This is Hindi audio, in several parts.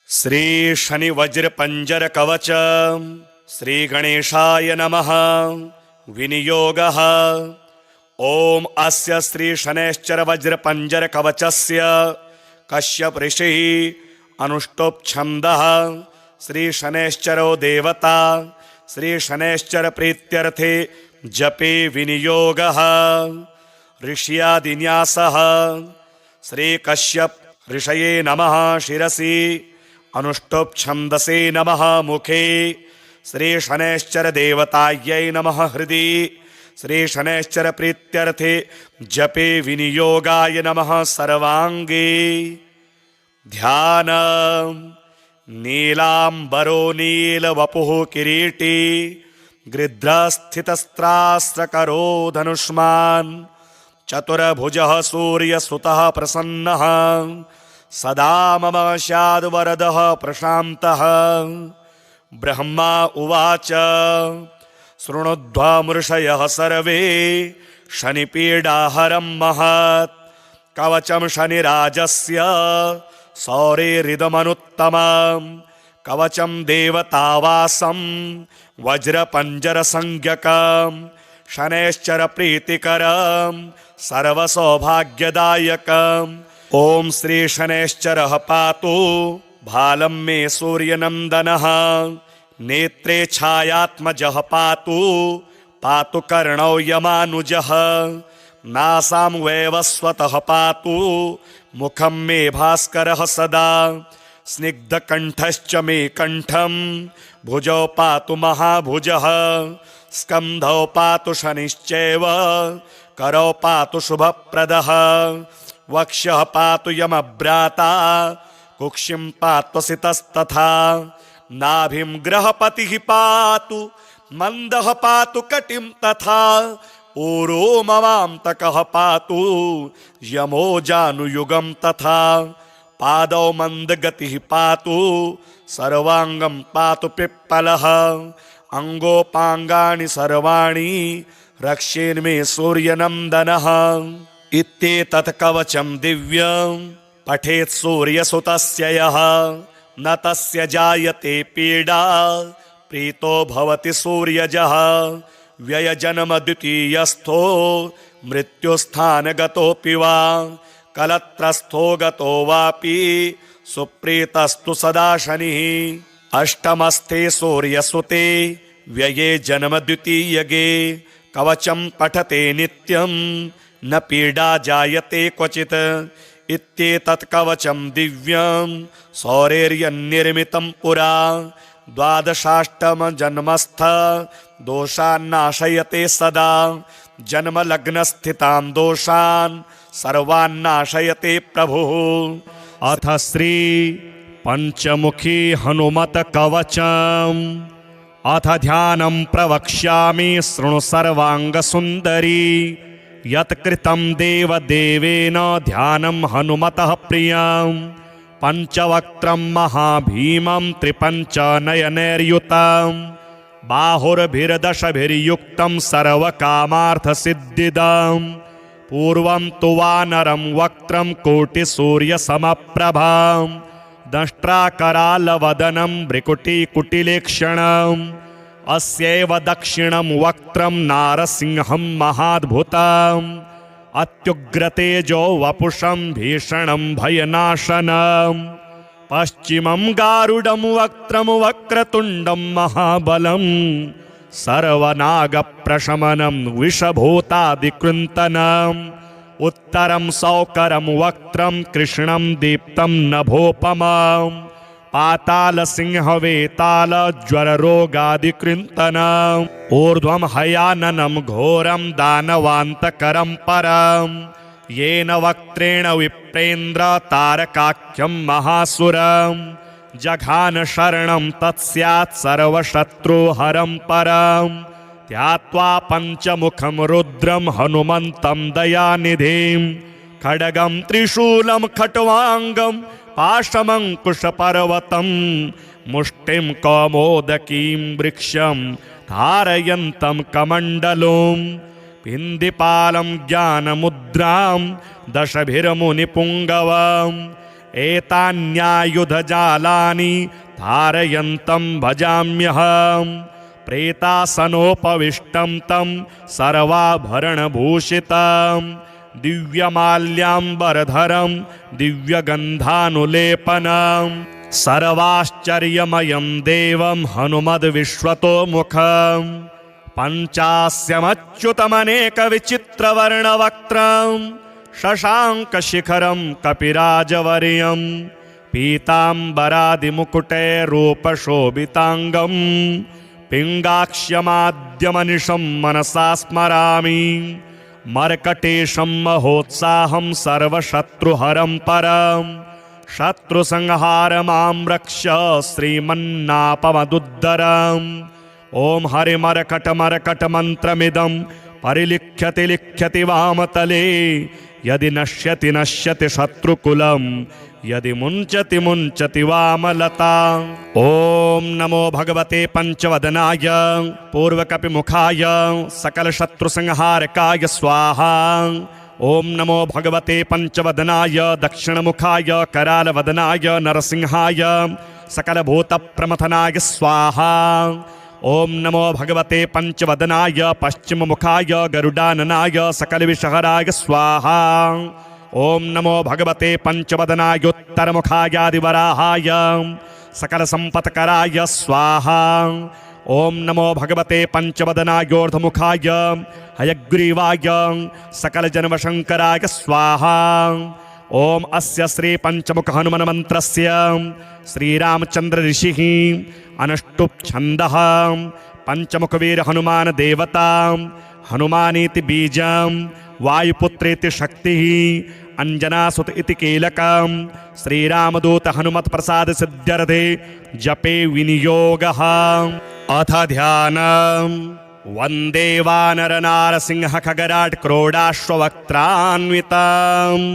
श्री शनि वज्र पंजर कवच श्री गणेशाय नमः। विनियोगः ओम अस्य श्री शनैश्चर वज्र पंजर कवचस्य कश्यप ऋषिः अनुष्टुप् छन्दः श्री शनैश्चरो देवता श्री शनैश्चर प्रीत्यर्थे जपे विनियोगः। ऋष्यादिन्यासः श्री कश्यप ऋषये नमः शिरसि अनुष्टुप् छन्दसे नमः मुखे श्री शनैश्चर देवतायै नमः हृदि श्री शनैश्चर प्रीत्यर्थे जपे विनियोगाय नमः सर्वांगे। ध्यान नीलांबरो नीलवपुः किरीटी गृध्रस्थितस्त्रास्त्रकरो धनुष्मान् चतुर्भुजः सूर्यसुतः प्रसन्नः सदा मम स्याद्वरदः प्रशान्तः। ब्रह्मा उवाच शृणुध्वमृषयः सर्वे शनिपीडाहरं महत् कवचं शनिराजस्य सौरेरिदमनुत्तमं कवचं देवतावासं वज्रपञ्जरसंज्ञकं शनैश्चर प्रीतिकरं सर्वसौभाग्यदायकम्। ओम श्री शनैश्चरः पातु भालं मे सूर्यनंदनः नेत्रे छायात्मजः पातु पातु कर्णौ यमानुजः नासां वैवस्वतः पातु मुखं मे भास्करः सदा स्निग्धकण्ठश्च मे कण्ठं भुजौ पातु महाभुजः स्कन्धौ पातु शनिश्चैव करौ पातु शुभप्रदः वक्षः पातु यमभ्राता कुक्षिं पातु सितस्तथा नाभिं ग्रहपतिः पातु मन्दः पातु कटिं तथा ऊरो ममान्तकः पातु यमो जानुयुगं तथा पादौ मन्दगतिः पातु सर्वाङ्गं पातु पिप्पलः अङ्गोपाङ्गानि सर्वाणि रक्षेन्मे सूर्यनन्दनः। इत्येतत् कवचं दिव्यं पठेत् सूर्यसुतस्य यः न तस्य जायते पीडा प्रीतो भवति सूर्यजः। व्ययजन्म द्वितीयस्थो मृत्युस्थानगतोऽपि वा कलत्रस्थो गतो वापि सुप्रीतस्तु सदा शनिः। अष्टमस्थे सूर्यसुते व्यये जन्म द्वितीयगे कवचं पठते नित्यं न पीडा जायते क्वचित्। इत्येतत् कवचं दिव्यं सौरेर्यन्निर्मितं पुरा द्वादशाष्टम जन्मस्थ दोषान्नाशयते सदा जन्मलग्नस्थितान् दोषान् सर्वान्नाशयते प्रभुः। अथ श्री पंचमुखी हनुमत कवचम् अथ ध्यानं प्रवक्ष्यामि शृणु सर्वाङ्गसुन्दरी यत्कृतं देवदेवेन ध्यानं हनुमतः प्रियं पञ्चवक्त्रं महाभीमं त्रिपञ्चनयनैर्युतं बाहुर्भिर्दशभिर्युक्तं सर्वकामार्थसिद्धिदं पूर्वं तु वानरं वक्त्रं कोटिसूर्यसमप्रभां दंष्ट्राकरालवदनं भ्रिकुटिकुटिलेक्षणम् अस्यैव दक्षिणं वक्त्रं नारसिंहं महाद्भुतम् अत्युग्रतेजो वपुषं भीषणं भयनाशनम् पश्चिमं गारुडं वक्त्रं वक्रतुण्डं महाबलं सर्वनागप्रशमनं विषभूतादिकृन्तनम् उत्तरं सौकरं वक्त्रं कृष्णं दीप्तं नभोपमम् पातालसिंहवेताल ज्वररोगादिकृन्तनम् ऊर्ध्वं हयाननं घोरं दानवान्तकरं परं येन वक्त्रेण विप्रेन्द्र तारकाख्यं महासुरं जघान शरणं तत्स्यात् सर्वशत्रुहरं परं ध्यात्वा पञ्चमुखं रुद्रं हनुमन्तं दयानिधिं खड्गं त्रिशूलं खट्वाङ्गं पाशमङ्कुशपर्वतं मुष्टिं कौमोदकीं वृक्षं धारयन्तं कमण्डलुं पिन्दिपालं ज्ञानमुद्रां दशभिर्मुनिपुङ्गवं एतान्यायुधजालानि धारयन्तं भजाम्यहम् प्रेतासनोपविष्टं तं सर्वाभरणभूषितं दिव्यमाल्याम्बरधरं दिव्यगन्धानुलेपनं सर्वाश्चर्यमयं देवं हनुमद्विश्वतोमुखं पञ्चास्यमच्युतमनेकविचित्रवर्णवक्त्रं शशाङ्कशिखरं कपिराजवर्यं पीताम्बरादिमुकुटैरूपशोभिताङ्गं पिङ्गाक्ष्यमाद्यमनिशं मनसा स्मरामि मर्कटेशं महोत्साहं सर्वशत्रुहरं परं शत्रुसंहारमां रक्ष श्रीमन्नापमदुद्धरम् ॐ हरिमर्कटमर्कटमन्त्रमिदं परिलिख्यति लिख्यति वामतले यदि नश्यति नश्यति शत्रुकुलं यदि मुञ्चति मुञ्चति वामलता। ॐ नमो भगवते पंचवदनाय पूर्वकपिमुखाय सकलशत्रुसंहारकाय स्वाहा। ॐ नमो भगवते पंचवदनाय दक्षिणमुखाय करालवदनाय नरसिंहाय सकलभूतप्रमथनाय स्वाहा। ॐ नमो भगवते पंचवदनाय पश्चिममुखाय गरुडाननाय सकलविषहराय स्वाहा। ॐ नमो भगवते पंचवदनाय उत्तरमुखायादिवराहाय सकलसम्पत्कराय स्वाहा। ॐ नमो भगवते पंचवदनायोर्ध्वमुखाय हयग्रीवाय सकलजन्मशङ्कराय स्वाहा। ॐ अस्य श्री पंचमुख हनुमन् मंत्रस्य श्रीरामचंद्र ऋषिः अनुष्टुप् छन्दः पंचमुखवीर हनुमान देवता हनुमानीति बीजं वायुपुत्रेति शक्तिः अंजनासुत इति कीलकं श्रीरामदूत हनुमत् प्रसाद सिद्ध्यर्थे जपे विनियोगः। अथ ध्यानम् वन्दे वानरनारसिंह खगराट् क्रोडाश्ववक्त्रान्वितम्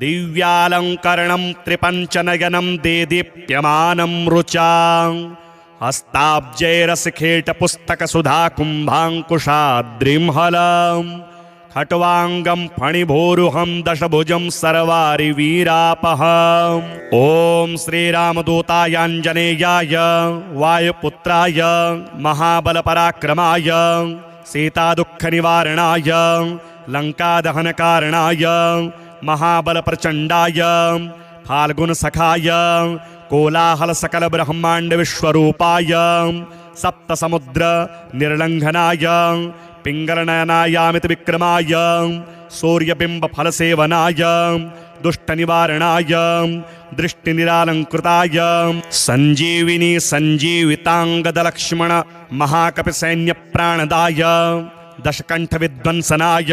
दिव्यालङ्करणं त्रिपञ्चनयनं देदीप्यमानं रुचां हस्ताब्जैरसिखेटपुस्तकसुधाकुम्भाङ्कुशाद्रिं खट्वाङ्गं फणिभोरुहं दशभुजं सर्वारिवीरापहम्। ॐ श्रीरामदूतायाञ्जनेयाय वायुपुत्राय महाबलपराक्रमाय सीतादुःखनिवारणाय लङ्कादहनकारणाय महाबलप्रचण्डाय फाल्गुनसखाय कोलाहलसकलब्रह्माण्डविश्वरूपाय सप्तसमुद्रनिर्लङ्घनाय पिङ्गलनयनायामितविक्रमाय सूर्यबिम्बफलसेवनाय दुष्टनिवारणाय दृष्टिनिरालङ्कृताय सञ्जीविनी सञ्जीविताङ्गदलक्ष्मण महाकपिसैन्यप्राणदाय दशकण्ठविध्वंसनाय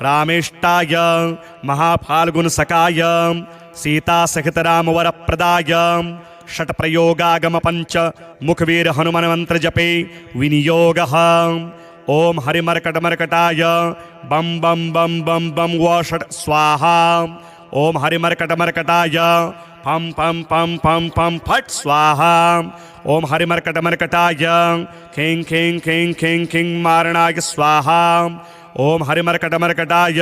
रामेष्टाय महाफाल्गुनसखाय सीतासहितरामवरप्रदाय षट्प्रयोगागमपञ्च मुखवीर हनुमन्मन्त्रजपे विनियोगः। ॐ हरिमर्कटमर्कटाय बं बं बं बं बं व षट् स्वाहा। ॐ हरिमर्कटमर्कटाय फं फं फं फं फं फट् स्वाहा। ॐ हरिमर्कटमर्कटाय खें खें खें खें खें मारणाय स्वाहा। ॐ हरिमर्कटमर्कटाय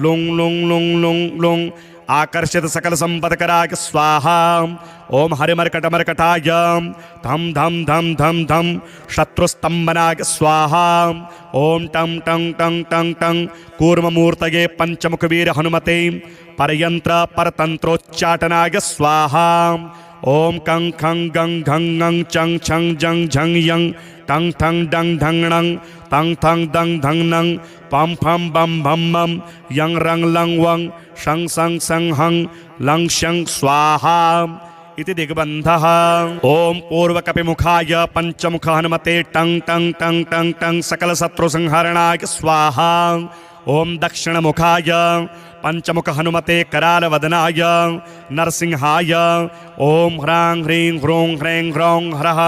लुं लुं लुं लुं लुं आकर्षित सकल संपत्कराय स्वाहा। ओम हरिमर्कटमर्कटाय धम धम धम धम धम शत्रुस्तंभनाय स्वाहा। ओम टं टं टं टं टं कूर्ममूर्तये पंचमुखवीर हनुमते परयंत्र परतंत्रोच्चाटनाय स्वाहा। ओम कं खं गं घं गं चं छं जं झं यं टं ठं डं ढं णं तं थं दं धं नं पं फं बं भं मं यं रं लं वं शं सं सं हं लं शं स्वाहा इति दिग्बन्धः। ओम पूर्वकपिमुखाय पंचमुख हनुमते टं टं टं टं टं सकलशत्रुसंहरणाय स्वाहा। ओम दक्षिणमुखाय पंचमुख हनुमते करालवदनाय नरसिंहाय ओम ह्रां ह्रीं ह्रूं ह्रैं ह्रौं हरः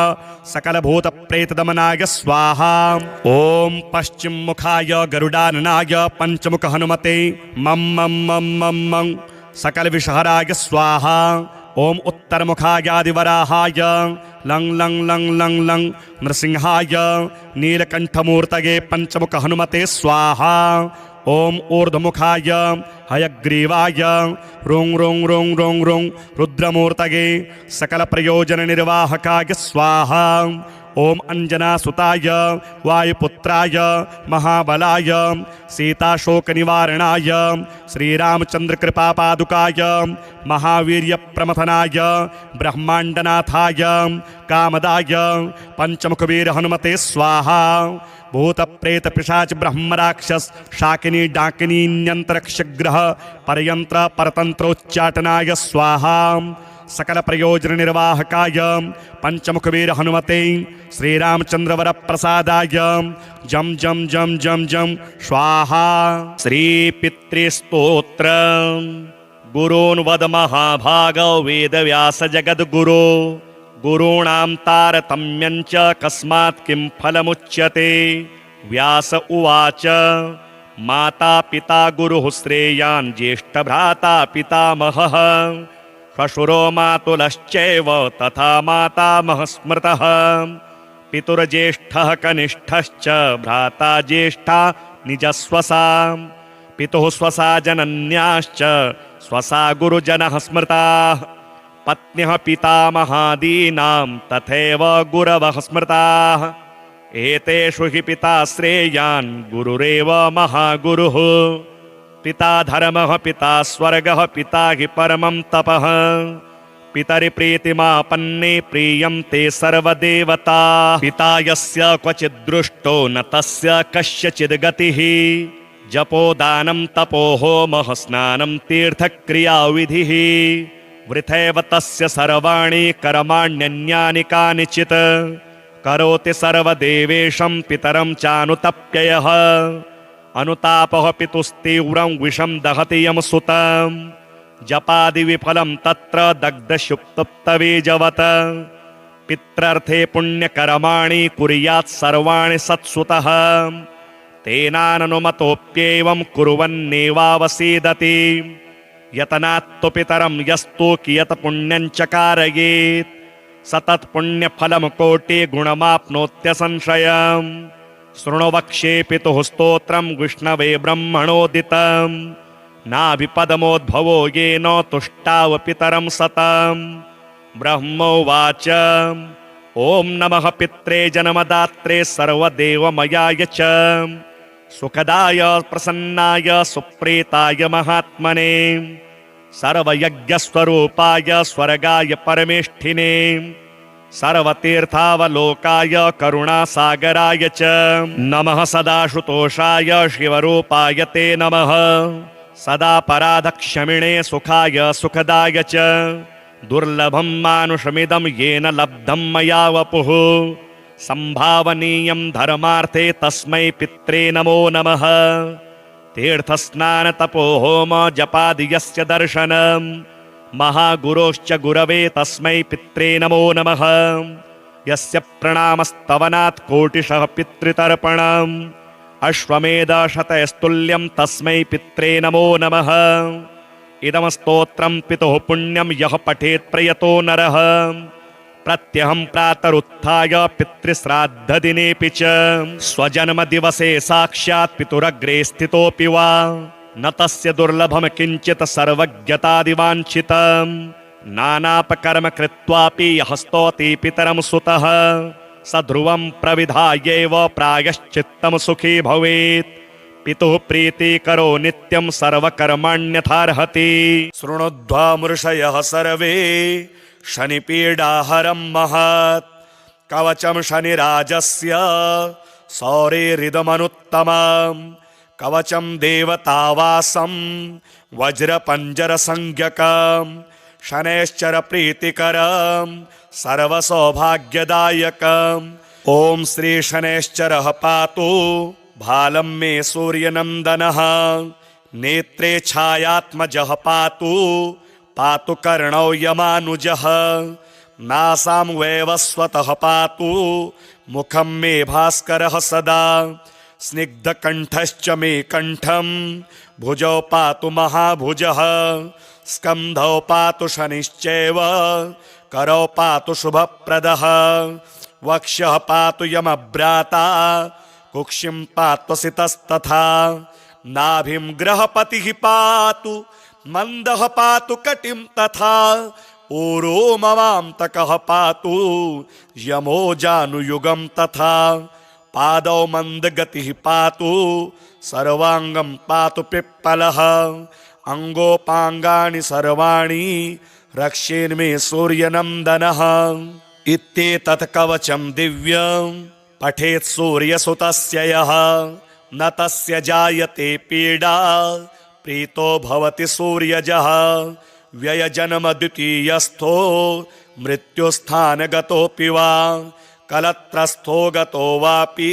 सकलभूतप्रेतदमनाय स्वाहा। ओम पश्चिम मुखाय गरुडाननाय पंचमुख हनुमते मं मं मं मं मं सकलविषहराय स्वाहा। ओम उत्तरमुखायादिवराहाय लं लं लं लं लं नृसिंहाय नीलकंठमूर्तये पंचमुख हनुमते स्वाहा। ओम ऊर्ध्वमुखाय हयग्रीवाय रुं रुं रुं रुं रुं रुद्रमूर्तये सकलप्रयोजननिर्वाहकाय स्वाहा। ओम अंजनासुताय वायुपुत्राय महाबलाय सीताशोकनिवारणाय श्रीरामचंद्रकृपापादुकाय महावीर्यप्रमथनाय ब्रह्माण्डनाथाय कामदाय पंचमुखवीर हनुमते स्वाहा। भूत प्रेत पिशाच ब्रह्म राक्षस शाकिनी डाकिनी न्यंत्रक्षग्रह परयंत्र परतंत्रोच्चाटनाय स्वाहा। सकल प्रयोजन निर्वाहकाय पंचमुखवीर हनुमते श्रीरामचंद्रवर प्रसादाय जम जम जम जम जम स्वाहा। श्री पितृस्तोत्र गुरून् वद महाभाग वेदव्यास जगद्गुरो गुरूणां तारतम्यं च कस्मात् किं फलमुच्यते। व्यास उवाच माता पिता गुरुः श्रेयान् ज्येष्ठभ्राता पितामहः श्वशुरो मातुलश्चैव तथा मातामहः स्मृतः। पितुर्ज्येष्ठः कनिष्ठश्च भ्राता ज्येष्ठा निजस्वसा पितुः स्वसा जनन्याश्च स्वसा गुरुजनः स्मृताः। पत्न्यः पितामहादीनां तथैव गुरवः स्मृताः। एतेषु हि पिता श्रेयान् गुरुरेव महागुरुः। पिता धर्मः पिता स्वर्गः पिता हि परमं तपः। पितरि प्रीतिमापन्ने प्रीयन्ते सर्वदेवता। पिता यस्य क्वचित् दृष्टो न तस्य कस्यचिद् गतिः। जपो दानं तपो होमः स्नानं तीर्थक्रियाविधिः। वृथैव तस्य सर्वाणि कर्माण्यन्यानि कानिचित्। करोति सर्वदेवेशं पितरं चानुतप्ययः। अनुतापः पितुस्तीव्रं विषं दहति यं सुतं। जपादि विफलं तत्र दग्धशुप्तप्तबीजवत्। पित्रर्थे पुण्यकर्माणि कुर्यात् सर्वाणि सत्सुतः। तेनाननुमतोऽप्येवं कुर्वन्नेवावसीदति। यतनात्तु पितरं यस्तु कियत् पुण्यं च कारयेत् स तत्पुण्यफलं कोटिगुणमाप्नोत्यसंशयम्। शृणु वक्ष्ये पितुः स्तोत्रं विष्णवे ब्रह्मणोदितं। नाभिपदमोद्भवो येन तुष्टाव पितरं सतम्। ब्रह्मोवाच ॐ नमः पित्रे जन्मदात्रे सर्वदेवमयाय च सुखदाय प्रसन्नाय सुप्रीताय महात्मने सर्वयज्ञस्वरूपाय स्वर्गाय परमेष्ठिने सर्वतीर्थावलोकाय करुणासागराय च नमः। सदाशुतोषाय शिवरूपाय ते नमः। सदापराधक्षमिणे सुखाय सुखदाय च दुर्लभं मानुषमिदं येन लब्धं मया वपुः। संभावनीयं धर्मार्थे तस्मै पित्रे नमो नमः। तीर्थस्नान तपो होम जपादि यस्य दर्शनं महागुरोश्च गुरवे तस्मै पित्रे नमो नमः। यस्य प्रणामस्तवनात् कोटिशः पितृतर्पणम् अश्वमेधशतैस्तुल्यं तस्मै पित्रे नमो नमः। इदं स्तोत्रं पितुः पुण्यं यः पठेत् प्रयतो नरः। प्रत्यहं प्रातरुत्थाय पितृश्राद्धदिनेऽपि च स्वजन्मदिवसे साक्षात् पितुरग्रे स्थितोऽपि वा न तस्य दुर्लभं किञ्चित् सर्वज्ञतादिवाञ्छितं। नानापकर्म कृत्वापि यः स्तौति पितरं सुतः स ध्रुवं प्रविधायैव प्रायश्चित्तं सुखी भवेत्। पितुः प्रीतिकरो नित्यं सर्वकर्माण्यथार्हति। शृणुध्वा सर्वे शनिपीडाहरं महत् कवचं शनिराजस्य सौरेरिदमनुत्तमं। कवचं देवतावासं वज्रपञ्जरसंज्ञकं शनैश्चर प्रीतिकरं सर्वसौभाग्यदायकम्। ॐ श्री शनैश्चरः पातु भालं मे सूर्यनन्दनः। नेत्रे छायात्मजः पातु पातु कर्णौ यमानुजः। नासां वैवस्वतः पातु मुखं मे भास्करः सदा। स्निग्धकण्ठश्च मे कण्ठं भुजौ पातु महाभुजः। स्कन्धौ पातु शनिश्चैव करौ पातु शुभप्रदः। वक्ष्यः पातु यमभ्राता कुक्षिं पातु सितस्तथा। नाभिं गृहपतिः पातु मन्दः पातु कटिं तथा ऊरो ममान्तकः पातु यमो जानुयुगं तथा पादौ मन्दगतिः पातु सर्वाङ्गं पातु पिप्पलः अङ्गोपाङ्गानि सर्वाणि रक्षेन्मे सूर्यनन्दनः इत्येतत् कवचं दिव्यं पठेत् सूर्यसुतस्य यः न तस्य जायते पीडा प्रीतो भवति सूर्यजः व्ययजन्म द्वितीयस्थो मृत्युस्थानगतोऽपि वा कलत्रस्थो गतो वापि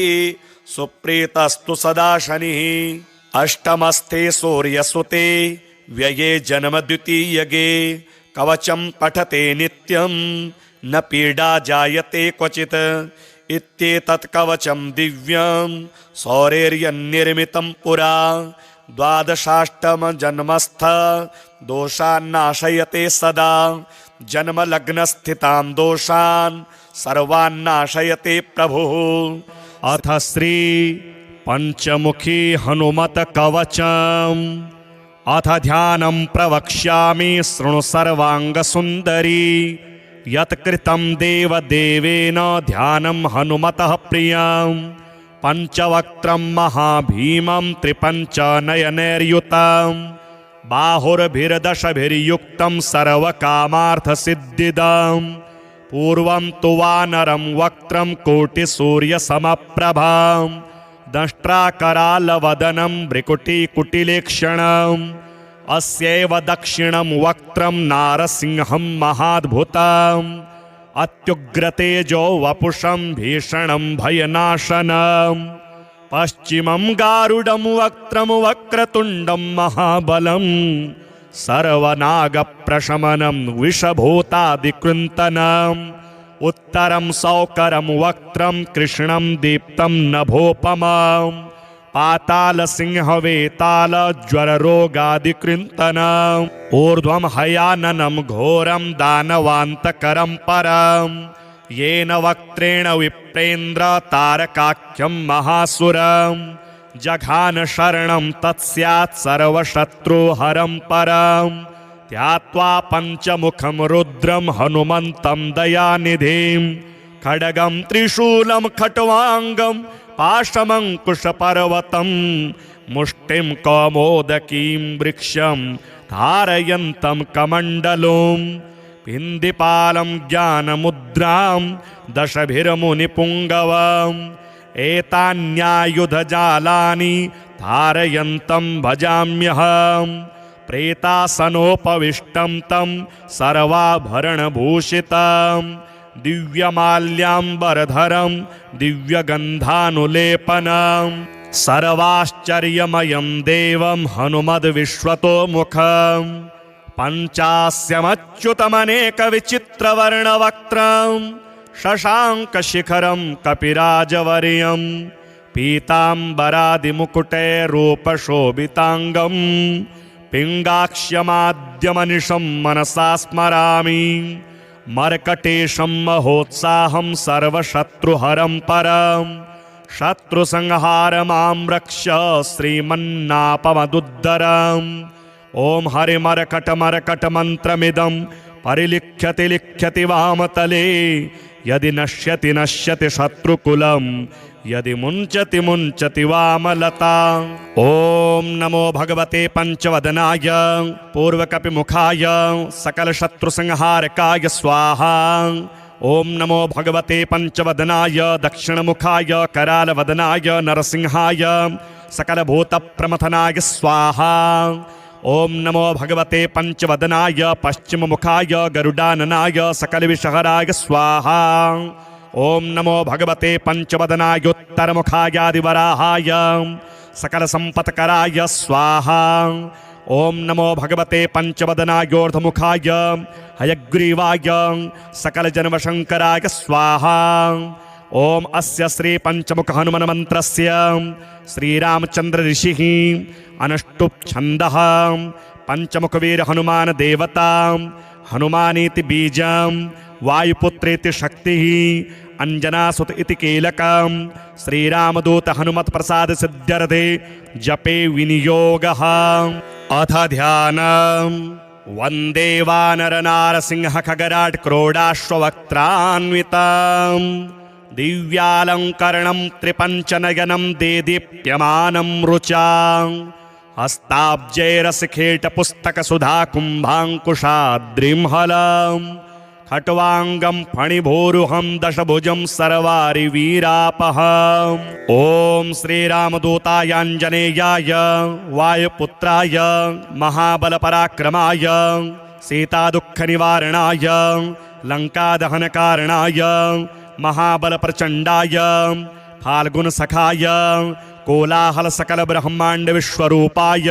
सुप्रीतस्तु सदा शनिः अष्टमस्थे सूर्यसुते व्यये जन्म द्वितीयगे कवचं पठते नित्यं न पीडा जायते क्वचित् इत्येतत् कवचं दिव्यं सौरेर्यन्निर्मितं पुरा द्वादशाष्टम जन्मस्थ दोषान्नाशयते सदा जन्मलग्नस्थितान् दोषान् सर्वान्नाशयते प्रभुः। अथ श्री पंचमुखी हनुमत कवचम् अथ ध्यानं प्रवक्ष्यामि शृणु सर्वांग सुंदरी यत्कृतं देवदेवेन ध्यानं हनुमतः प्रियं पंचवक्त्रं महाभीमं त्रिपञ्चनयनैर्युतं बाहुर्भिर्दशभिर्युक्तं सर्वकामार्थसिद्धिदं पूर्वं तु वानरं वक्त्रं कोटिसूर्यसमप्रभां दंष्ट्राकरालवदनं भ्रिकुटिकुटिलेक्षणम् अस्यैव दक्षिणं वक्त्रं नारसिंहं महाद्भुतम् अत्युग्रतेजो वपुषं भीषणं भयनाशनम् पश्चिमं गारुडं वक्त्रं वक्रतुण्डं महाबलं सर्वनागप्रशमनं विषभूतादिकृन्तनम् उत्तरं सौकरं वक्त्रं कृष्णं दीप्तं नभोपमम् पातालसिंहवेताल ज्वररोगादिकृन्तनम् ऊर्ध्वं हयाननं घोरं दानवान्तकरं परं येन वक्त्रेण विप्रेन्द्र तारकाख्यं महासुरं जघान शरणं तत्स्यात् सर्वशत्रुहरं परं ध्यात्वा पञ्चमुखं रुद्रं हनुमन्तं दयानिधिं खड्गं त्रिशूलं खट्वाङ्गं पाशमङ्कुशपर्वतं मुष्टिं कौमोदकीं वृक्षं धारयन्तं कमण्डलुं पिन्दिपालं ज्ञानमुद्रां दशभिर्मुनिपुङ्गवम् एतान्यायुधजालानि धारयन्तं भजाम्यहम् प्रेतासनोपविष्टं तं सर्वाभरणभूषितं दिव्यमाल्याम्बरधरं दिव्यगन्धानुलेपनं सर्वाश्चर्यमयं देवं हनुमद्विश्वतोमुखं पञ्चास्यमच्युतमनेकविचित्रवर्णवक्त्रं शशाङ्कशिखरं कपिराजवर्यं पीताम्बरादिमुकुटैरूपशोभिताङ्गं पिङ्गाक्ष्यमाद्यमनिशं मनसा स्मरामि मर्कटेशं महोत्साहं सर्वशत्रुहरं परं शत्रुसंहारमां रक्ष श्रीमन्नापमदुद्धरम् ॐ हरिमर्कटमर्कटमन्त्रमिदं परिलिख्यति लिख्यति वामतले यदि नश्यति नश्यति शत्रुकुलं यदि मुञ्चति मुञ्चति वामलता। ॐ नमो भगवते पंचवदनाय पूर्वकपिमुखाय सकलशत्रुसंहारकाय स्वाहा। ॐ नमो भगवते पंचवदनाय दक्षिणमुखाय करालवदनाय नरसिंहाय सकलभूतप्रमथनाय स्वाहा। ॐ नमो भगवते पंचवदनाय पश्चिममुखाय गरुडाननाय सकलविषहराय स्वाहा। ॐ नमो भगवते पंचवदनाय उत्तरमुखायादिवराहाय सकलसम्पत्कराय स्वाहा। ॐ नमो भगवते पंचवदनायोर्ध्वमुखाय हयग्रीवाय सकलजन्मशङ्कराय स्वाहा। ॐ अस्य श्री पंचमुख हनुमन मंत्रस्य श्रीरामचंद्र ऋषिः अनुष्टुप् छन्दः पंचमुखवीर हनुमान देवता हनुमानीति बीजं वायुपुत्रेति शक्तिः अंजनासुत इति कीलकं श्रीरामदूत हनुमत् प्रसाद सिद्ध्यर्थे जपे विनियोगः। अथ ध्यानम्। वन्दे वानरनारसिंह खगराट् क्रोडाश्ववक्त्रान्वितम् दिव्यालङ्करणं त्रिपञ्चनयनं देदीप्यमानं रुचां हस्ताब्जैरसिखेटपुस्तकसुधा कुम्भाङ्कुशाद्रिंहलम् खट्वाङ्गं फणिभोरुहं दशभुजं सर्वारिवीरापहम्। ॐ श्रीरामदूतायाञ्जनेयाय वायुपुत्राय महाबलपराक्रमाय सीतादुःखनिवारणाय लङ्कादहनकारणाय महाबलप्रचण्डाय फाल्गुनसखाय कोलाहलसकलब्रह्माण्डविश्वरूपाय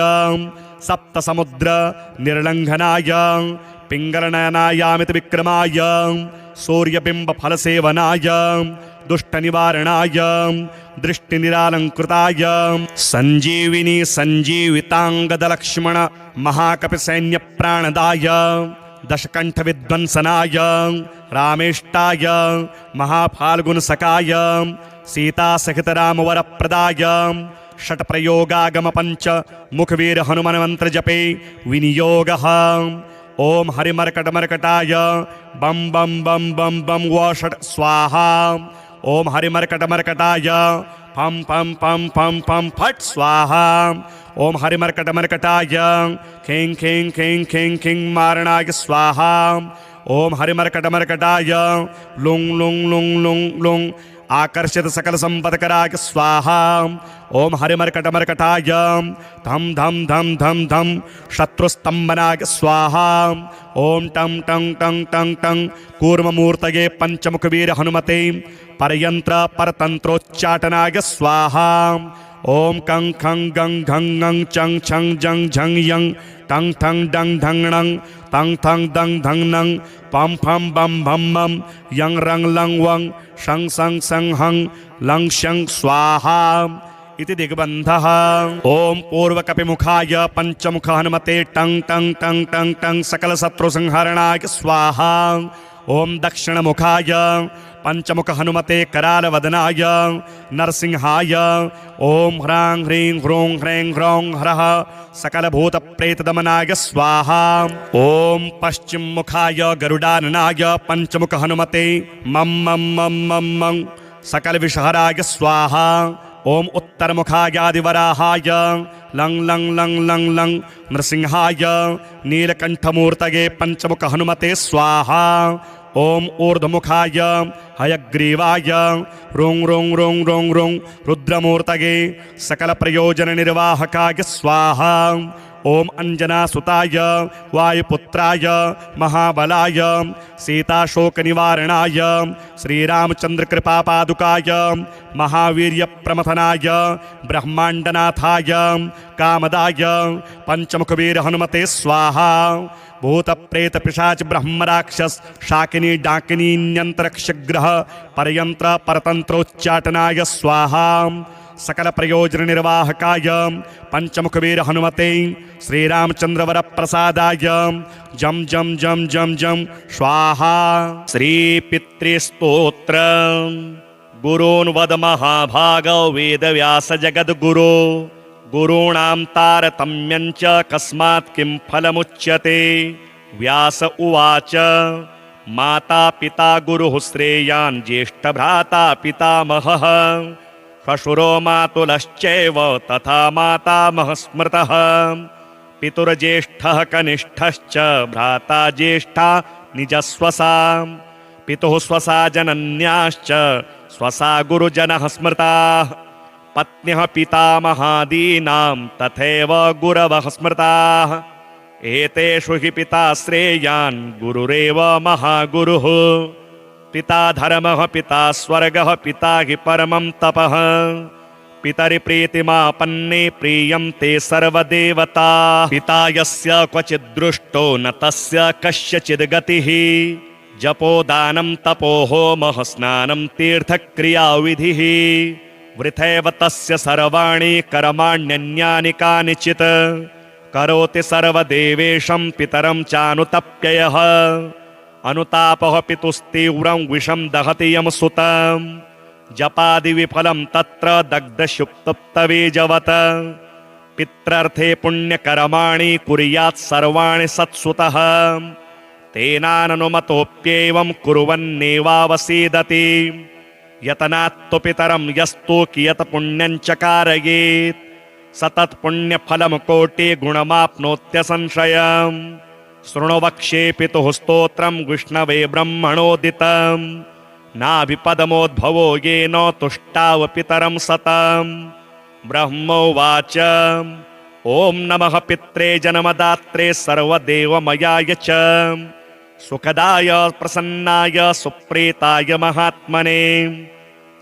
सप्तसमुद्रनिर्लङ्घनाय पिङ्गलनयनायामित विक्रमाय सूर्यबिम्बफलसेवनाय दुष्टनिवारणाय दृष्टिनिरालङ्कृताय सञ्जीविनी सञ्जीविताङ्गदलक्ष्मण महाकपिसैन्यप्राणदाय दशकण्ठविध्वंसनाय रामेष्टाय महाफाल्गुनसकाय सीतासहितरामवरप्रदाय षट्प्रयोगागमपञ्च मुखवीर हनुमन्मन्त्रजपे विनियोगः। ओम हरिमर्कटमर्कटाय बम बम बम बम बम वषट् स्वाहा। ओम हरिमर्कटमर्कटाय फम फम फम फम फम फट स्वाहा। ओम हरिमर्कटमर्कटाय खें खें खें खें खें मारणाय स्वाहा। ओम हरिमर्कटमर्कटाय लुंग लुंग लुंग लुंग लुंग आकर्षित सकल संपत्कराय स्वाहा। ओम हरिमर्कटमर्कटाय धम धम धम धम धम शत्रुस्तंभनाय स्वाहा। ओम टं टं टं टं टं कूर्ममूर्तये पंचमुखवीर हनुमते परयंत्र परतंत्रोच्चाटनाय स्वाहा। ओम कं खं गं घं ङं चं छं जं झं यं टं ठं डं ढं णं तं थं दं धं नं पं फं बं भं मं यं रं लं वं शं सं सं हं लं शं स्वाहा इति दिग्बन्धः। ओम पूर्वकपिमुखाय पंचमुख हनुमते टं टं टं टं टं सकलशत्रुसंहरणाय स्वाहा। ओम दक्षिणमुखाय पंचमुख हनुमते करालवदनाय नरसिंहाय ओम ह्रां ह्रीं ह्रूं ह्रैं ह्रौं हरः सकलभूतप्रेतदमनाय स्वाहा। ओम पश्चिम मुखाय गरुडाननाय पंचमुख हनुमते मं मं मं मं मं सकलविषहराय स्वाहा। ओम उत्तरमुखायादिवराहाय लं लं लं लं लं नृसिंहाय नीलकण्ठमूर्तये पंचमुख हनुमते स्वाहा। ओम ऊर्ध्वमुखाय हयग्रीवाय रुं रुं रुं रुं रुं रुद्रमूर्तये सकलप्रयोजननिर्वाहकाय स्वाहा। ओम अंजनासुताय वायुपुत्राय महाबलाय सीताशोकनिवारणाय श्रीरामचन्द्रकृपापादुकाय महावीर्यप्रमथनाय ब्रह्माण्डनाथाय कामदाय पंचमुखवीर हनुमते स्वाहा। भूतप्रेत पिशाच ब्रह्मराक्षस शाकिनी डाकिनी न्यंत्रक्षग्रह परयंत्र परतंत्रोच्चाटनाय स्वाहा। सकल प्रयोजन निर्वाहकाय पंचमुखवीर हनुमते श्रीरामचंद्रवर प्रसादाय जम जम जम जम जम स्वाहा। श्री पितृस्तोत्र गुरून् वद महाभागौ वेदव्यास जगद्गुरो गुरूणां तारतम्यं च कस्मात् किं फलमुच्यते। व्यास उवाच माता पिता गुरुः श्रेयान् ज्येष्ठभ्राता पितामहः श्वशुरो मातुलश्चैव तथा मातामहः स्मृतः। पितुर्ज्येष्ठः कनिष्ठश्च भ्राता ज्येष्ठा निजस्वसा पितुः स्वसा जनन्याश्च स्वसा गुरुजनः स्मृताः। पत्न्यः पितामहादीनां तथैव गुरवः स्मृताः। एतेषु हि पिता श्रेयान् गुरुरेव महागुरुः। पिता धर्मः पिता स्वर्गः पिता हि परमं तपः। पितरि प्रीतिमापन्ने प्रीयन्ते सर्वदेवताः। पिता यस्य क्वचिद्दृष्टो न तस्य कस्यचिद् गतिः। जपोदानं तपो होमः स्नानं तीर्थक्रियाविधिः। वृथैव तस्य सर्वाणि कर्माण्यन्यानि कानिचित्। करोति सर्वदेवेशं पितरं चानुतप्ययः। अनुतापः पितुस्तीव्रं विषं दहति यं सुतं जपादिविफलं तत्र दग्धशुक्तप्तवेजवत पित्रर्थे पुण्यकर्माणि कुर्यात् सर्वाणि सत्सुतः तेनाननुमतोऽप्येवं कुर्वन्नेवावसीदति यतनात्तु पितरं यस्तु कियत् पुण्यं च कारयेत् स तत्पुण्यफलं कोटिगुणमाप्नोत्यसंशयम् शृणु वक्ष्ये पितुः स्तोत्रं विष्णवे ब्रह्मणोदितं नाभिपदमोद्भवो येन तुष्टाव पितरं सतं ब्रह्मोवाच ॐ नमः पित्रे जन्मदात्रे सर्वदेवमयाय च सुखदाय प्रसन्नाय सुप्रीताय महात्मने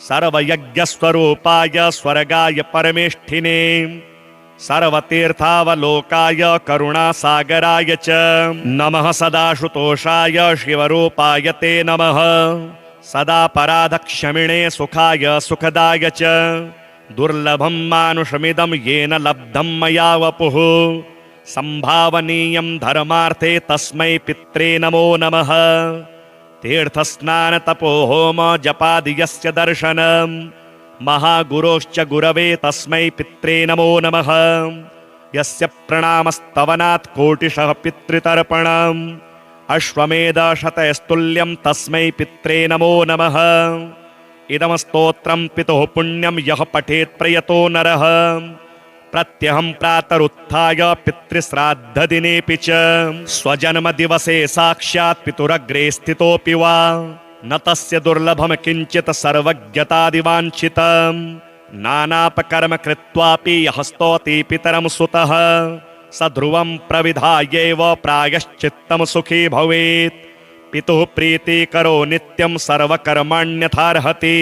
सर्वयज्ञस्वरूपाय स्वर्गाय परमेष्ठिने सर्वतीर्थावलोकाय करुणासागराय च नमः सदाशुतोषाय शिवरूपाय ते नमः सदा पराधक्षमिणे सुखाय सुखदाय च दुर्लभं मानुषमिदं येन लब्धं मया वपुः संभावनीयं धर्मार्थे तस्मै पित्रे नमो नमः तीर्थस्नानतपोहोम जपादियस्य दर्शनं महागुरोश्च गुरवे तस्मै पित्रे नमो नमः यस्य प्रणामस्तवनात् कोटिशः पितृतर्पणम् अश्वमेधशतैस्तुल्यं तस्मै पित्रे नमो नमः इदं स्तोत्रं पितुः पुण्यं यः पठेत् प्रयतो नरः प्रत्यहं प्रातरुत्थाय पितृश्राद्धदिनेऽपि च स्वजन्मदिवसे साक्षात् पितुरग्रे स्थितोऽपि वा न तस्य दुर्लभं किञ्चित् सर्वज्ञतादिवाञ्छितं नानापकर्म कृत्वापि यः स्तौति पितरं सुतः स ध्रुवं प्रविधायैव प्रायश्चित्तं सुखी भवेत् पितुः प्रीतिकरो नित्यं सर्वकर्माण्यथार्हति।